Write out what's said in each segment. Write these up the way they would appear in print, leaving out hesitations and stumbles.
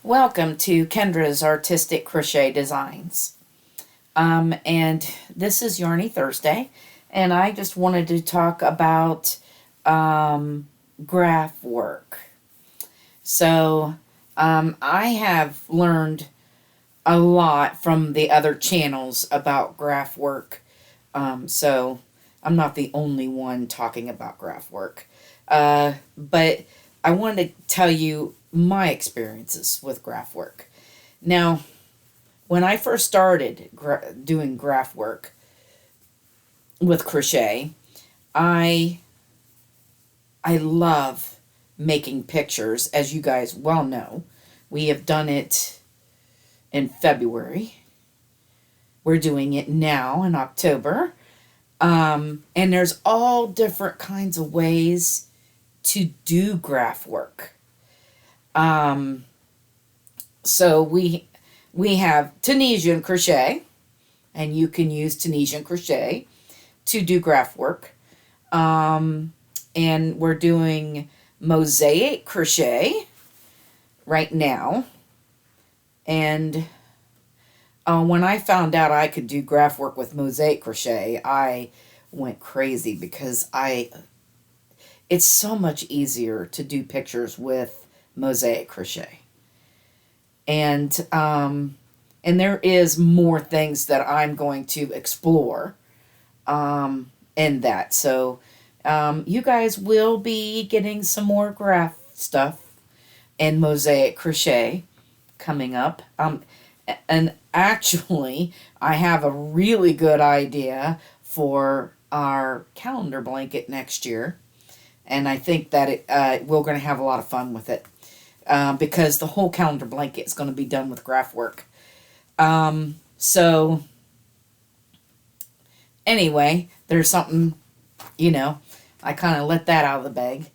Welcome to Kendra's Artistic Crochet Designs. And this is Yarny Thursday, and I just wanted to talk about graph work. So, I have learned a lot from the other channels about graph work. So, I'm not the only one talking about graph work. But I wanted to tell you my experiences with graph work. Now, when I first started doing graph work with crochet, I I love making pictures, as you guys well know. We have done it in February. We're doing it now in October. And there's all different kinds of ways to do graph work. Um, so we have Tunisian crochet, and you can use Tunisian crochet to do graph work. Um, and we're doing mosaic crochet right now. And when I found out I could do graph work with mosaic crochet, I went crazy because I it's so much easier to do pictures with mosaic crochet. And there is more things that I'm going to explore in that. So you guys will be getting some more graph stuff and mosaic crochet coming up. And actually, I have a really good idea for our calendar blanket next year, and I think that we're going to have a lot of fun with it because the whole calendar blanket is going to be done with graph work. So anyway, there's something, you know, I kind of let that out of the bag.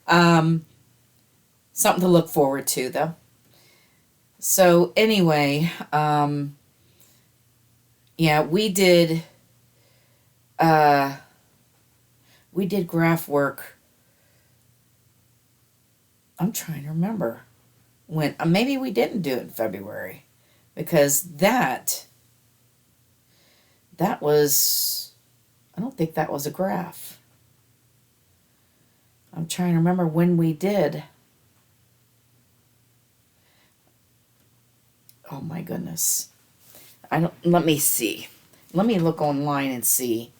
um, Something to look forward to, though. So anyway, yeah, uh, we did graph work. I'm trying to remember when maybe we didn't do it in February because that was I don't think that was a graph. I'm trying to remember when we did. Oh my goodness. I don't Let me see. Let me look online and see.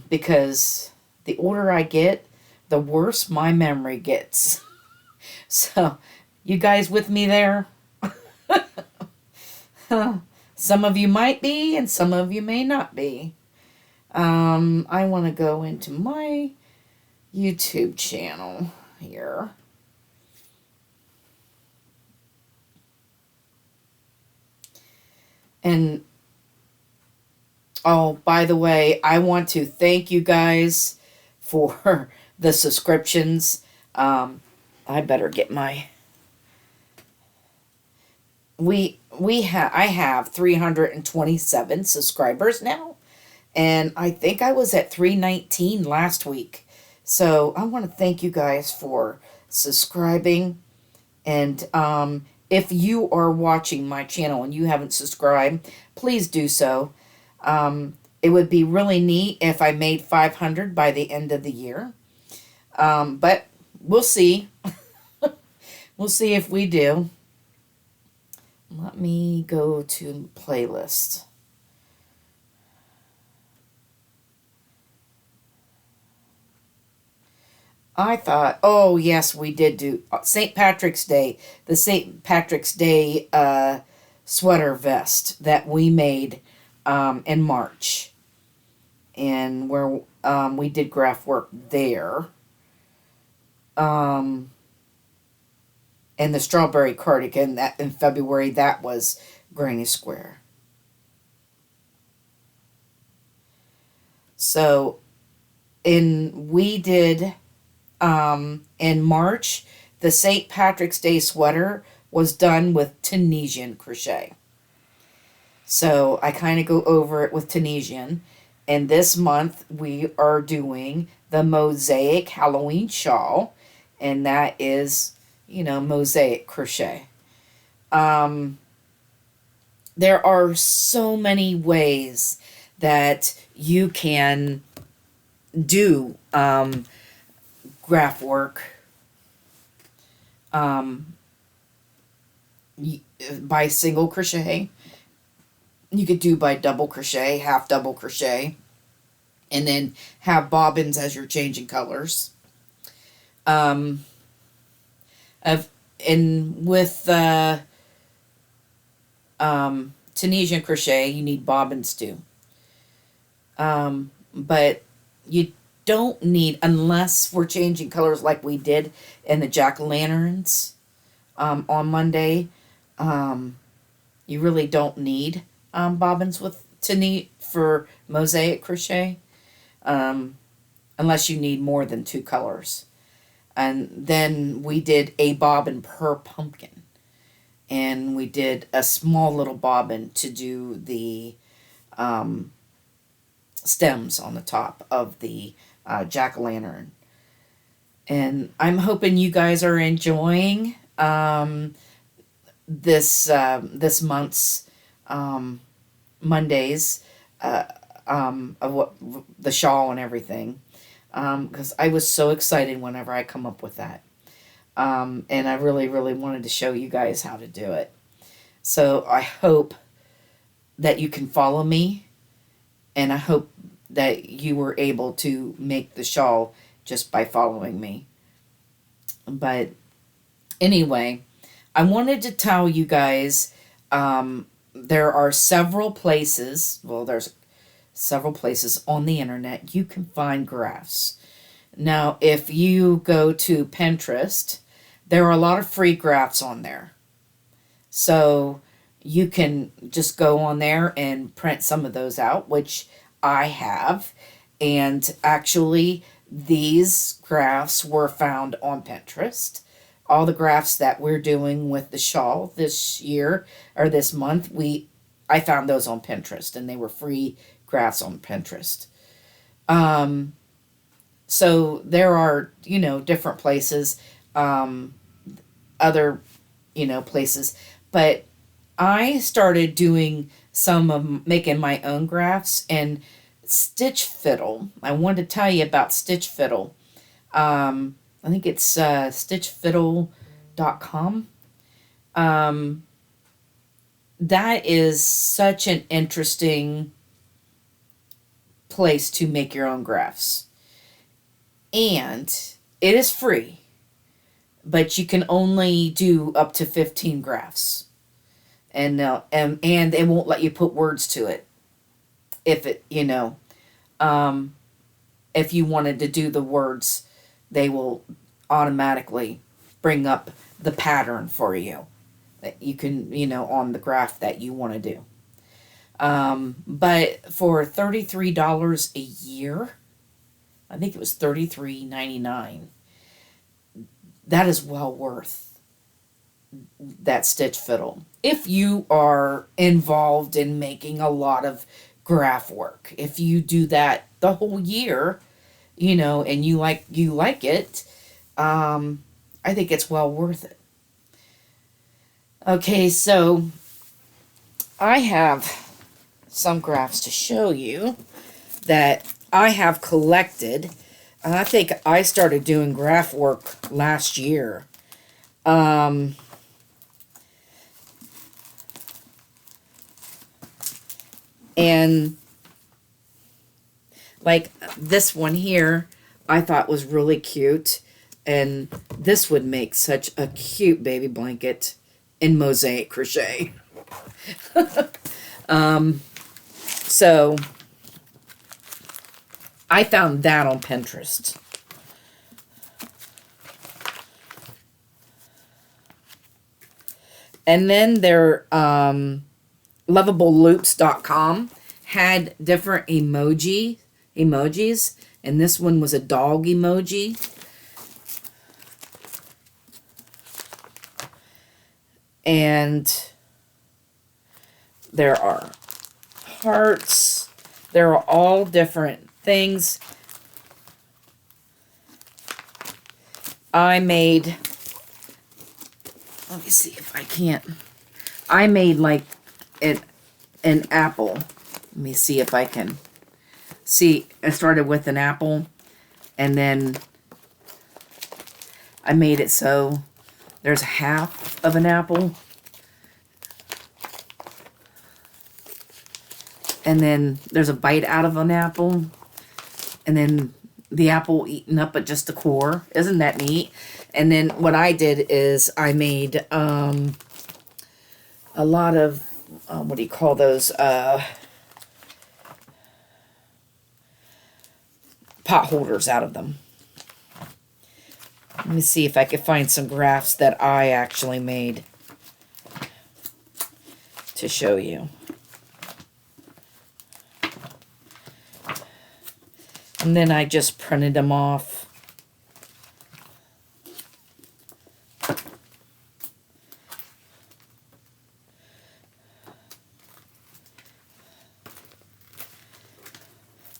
Because the older I get, the worse my memory gets. So, you guys with me there? Some of you might be, and some of you may not be. I want to go into my YouTube channel here. And oh, by the way, I want to thank you guys for the subscriptions. I better get my I have 327 subscribers now, and I think I was at 319 last week. So I want to thank you guys for subscribing. And if you are watching my channel and you haven't subscribed, please do so. It would be really neat if I made 500 by the end of the year. But we'll see. We'll see if we do. Let me go to playlist. I thought, oh yes, we did do St. Patrick's Day, the St. Patrick's Day sweater vest that we made in March, and where we did graph work there. Um, and the strawberry cardigan that in February, that was Granny Square. So, we did in March, the St. Patrick's Day sweater was done with Tunisian crochet. So I kind of go over it with Tunisian. And this month we are doing the mosaic Halloween shawl. And that is, mosaic crochet. There are so many ways that you can do graph work by single crochet. You could do by double crochet, half double crochet, and then have bobbins as you're changing colors. Of and with Tunisian crochet, you need bobbins too. But you don't need, unless we're changing colors like we did in the jack-o'-lanterns on Monday. You really don't need bobbins for mosaic crochet, unless you need more than 2 colors. And then we did a bobbin per pumpkin, and we did a small little bobbin to do the stems on the top of the jack-o'-lantern. And I'm hoping you guys are enjoying this month's Mondays of what the shawl and everything, because I was so excited whenever I come up with that, and I really wanted to show you guys how to do it. So I hope that you can follow me, and I hope that you were able to make the shawl just by following me. But anyway, I wanted to tell you guys, there are several places, there's several places on the internet you can find graphs. Now, if you go to Pinterest, there are a lot of free graphs on there. So you can just go on there and print some of those out, which I have. And actually, these graphs were found on Pinterest. All the graphs that we're doing with the shawl this year or this month, I found those on Pinterest, and they were free graphs on Pinterest. So there are, different places, other, places, but I started doing making my own graphs, and Stitch Fiddle. I wanted to tell you about Stitch Fiddle. I think it's stitchfiddle.com. That is such an interesting place to make your own graphs. And it is free, but you can only do up to 15 graphs. And they won't let you put words to it. If you wanted to do the words, they will automatically bring up the pattern for you that you can, on the graph that you want to do. But for $33 a year, I think it was $33.99, that is well worth that Stitch Fiddle. If you are involved in making a lot of graph work, if you do that the whole year, and you like it, I think it's well worth it. Okay, so I have some graphs to show you that I have collected. I think I started doing graph work last year. And like this one here, I thought was really cute. And this would make such a cute baby blanket in mosaic crochet. So I found that on Pinterest. And then their lovableloops.com had different emojis, and this one was a dog emoji. And there are hearts. There are all different things. I made Let me see if I can't. I made like an apple. Let me see if I can. See, I started with an apple, and then I made it so there's half of an apple. And then there's a bite out of an apple. And then the apple eaten up at just the core. Isn't that neat? And then what I did is I made a lot of, what do you call those? Pot holders out of them. Let me see if I can find some graphs that I actually made to show you. And then I just printed them off.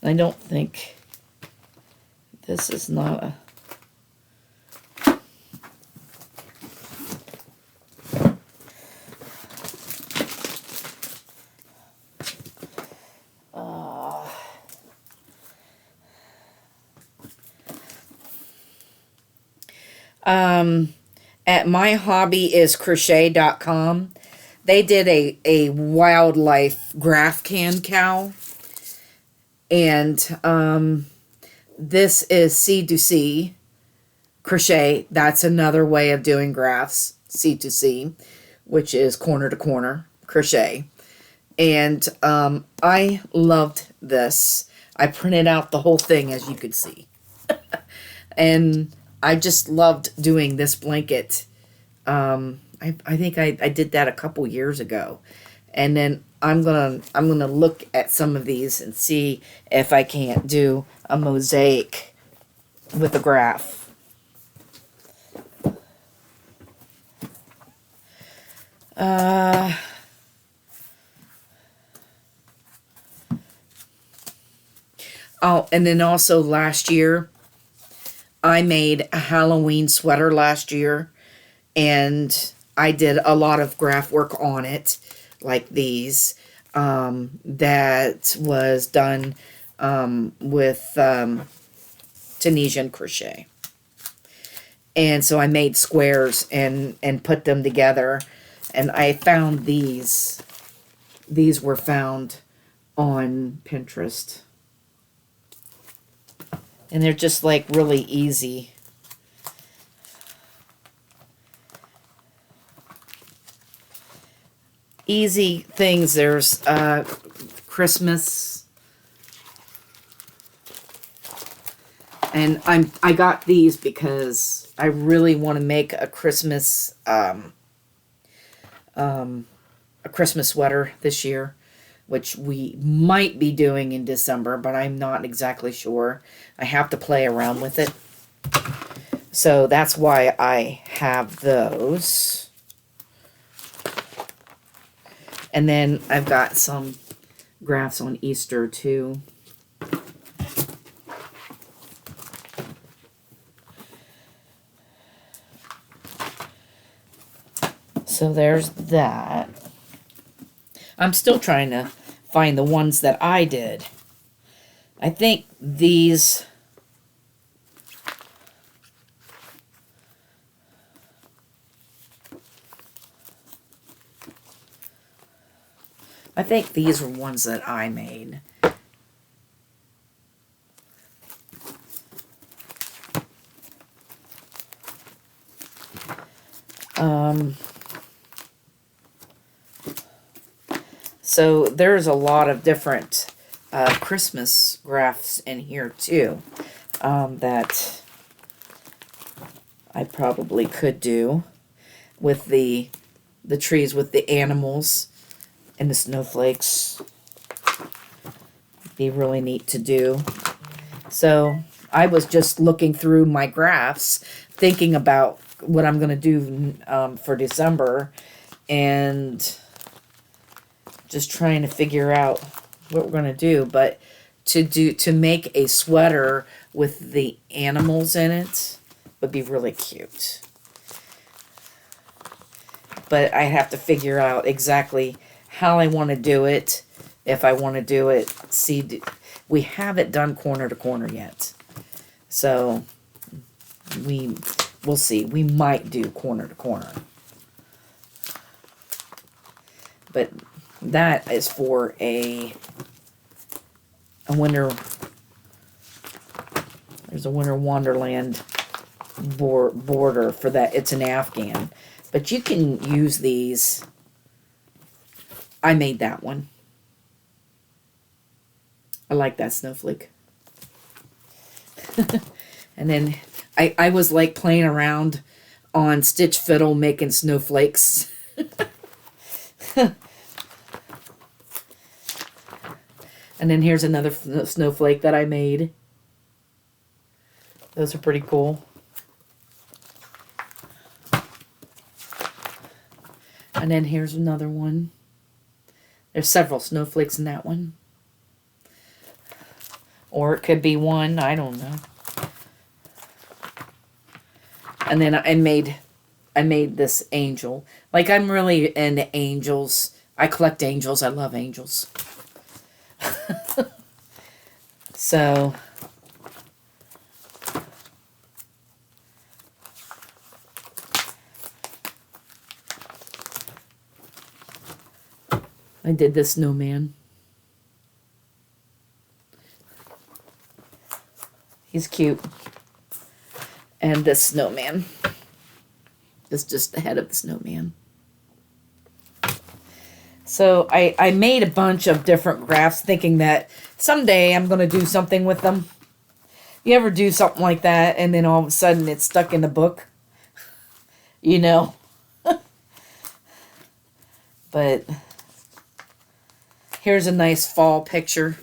I don't think this is not a... At myhobbyiscrochet.com, they did a wildlife graph can cow. And this is C2C crochet. That's another way of doing graphs, C2C, which is corner to corner crochet. And I loved this. I printed out the whole thing, as you could see. And I just loved doing this blanket. I think I did that a couple years ago. And then I'm gonna look at some of these and see if I can't do a mosaic with a graph. Oh, and then also last year, I made a Halloween sweater last year, and I did a lot of graph work on it, like these, that was done with Tunisian crochet. And so I made squares and put them together, and I found these. These were found on Pinterest. And they're just like really easy. Easy things. There's Christmas. And I got these because I really want to make a Christmas sweater this year, which we might be doing in December, but I'm not exactly sure. I have to play around with it. So that's why I have those. And then I've got some graphs on Easter too. So there's that. I'm still trying to find the ones that I did. I think these... I think these were ones that I made. So there's a lot of different Christmas graphs in here too that I probably could do with the trees with the animals and the snowflakes. It'd be really neat to do. So I was just looking through my graphs, thinking about what I'm going to do for December, and just trying to figure out what we're going to do. But to make a sweater with the animals in it would be really cute. but I have to figure out exactly how I want to do it. If I want to do it, see, we haven't done corner to corner yet. So we'll see. We might do corner to corner. But that is for a winter, there's a Winter Wonderland border for that. It's an Afghan. But you can use these. I made that one. I like that snowflake. And then I was like playing around on Stitch Fiddle making snowflakes. And then here's another snowflake that I made. Those are pretty cool. And then here's another one. There's several snowflakes in that one. Or it could be one, I don't know. And then I made this angel. Like, I'm really into angels. I collect angels. I love angels. So I did this snowman. He's cute. And this snowman is just the head of the snowman. So I made a bunch of different crafts thinking that someday I'm going to do something with them. You ever do something like that and then all of a sudden it's stuck in the book? You know? But here's a nice fall picture.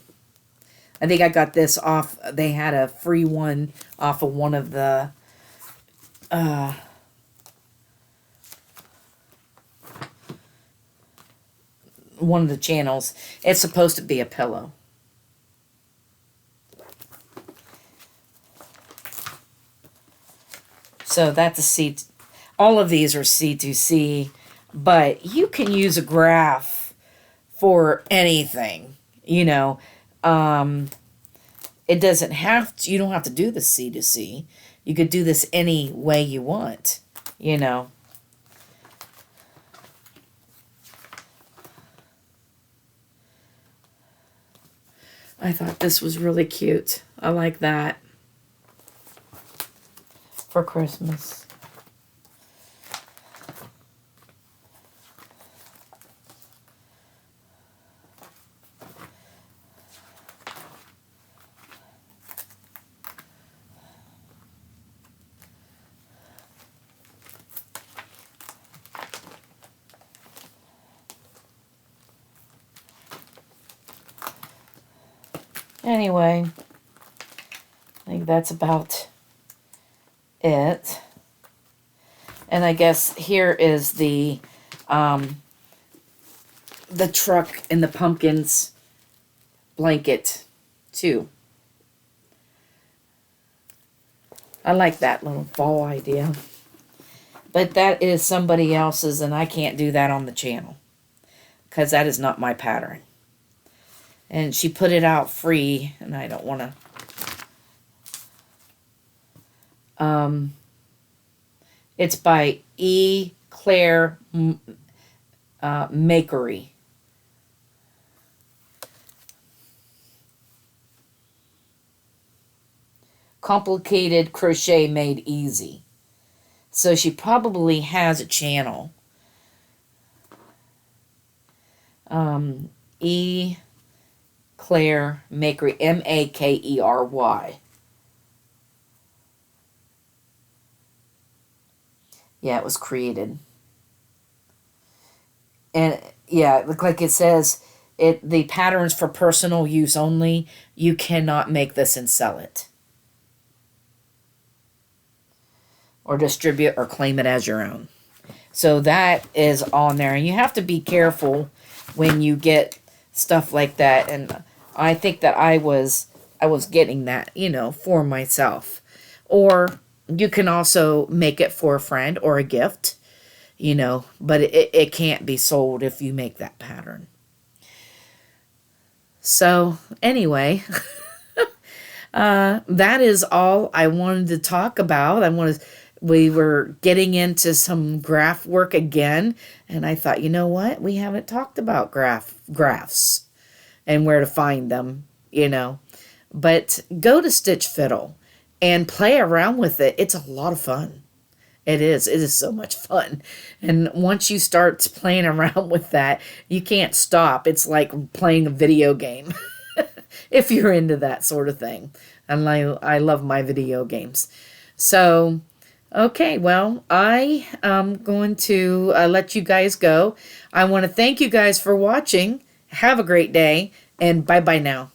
I think I got this off. They had a free one off of one of the channels. It's supposed to be a pillow. So that's a C. All of these are C2C, but you can use a graph for anything. You know, it doesn't have to. You don't have to do the C2C. You could do this any way you want. You know. I thought this was really cute. I like that. For Christmas. Anyway, I think that's about it. And I guess here is the truck and the pumpkins blanket too. I like that little fall idea. But that is somebody else's and I can't do that on the channel. Because that is not my pattern. And she put it out free, and I don't want to. It's by E. Claire Makery. Complicated Crochet Made Easy. So she probably has a channel. E. Claire Makery, Makery. Yeah, it was created. And yeah, it looked like it says the pattern's for personal use only. You cannot make this and sell it. Or distribute or claim it as your own. So that is on there. And you have to be careful when you get stuff like that. And I think that I was getting that, you know, for myself. Or you can also make it for a friend or a gift. but it can't be sold if you make that pattern. So anyway, that is all I wanted to talk about. We were getting into some graph work again, and I thought, you know what? We haven't talked about graphs and where to find them. But go to Stitch Fiddle and play around with it. It's a lot of fun. It is. It is so much fun. And once you start playing around with that, you can't stop. It's like playing a video game if you're into that sort of thing. And I love my video games. So, okay, well, I am going to let you guys go. I want to thank you guys for watching. Have a great day, and bye-bye now.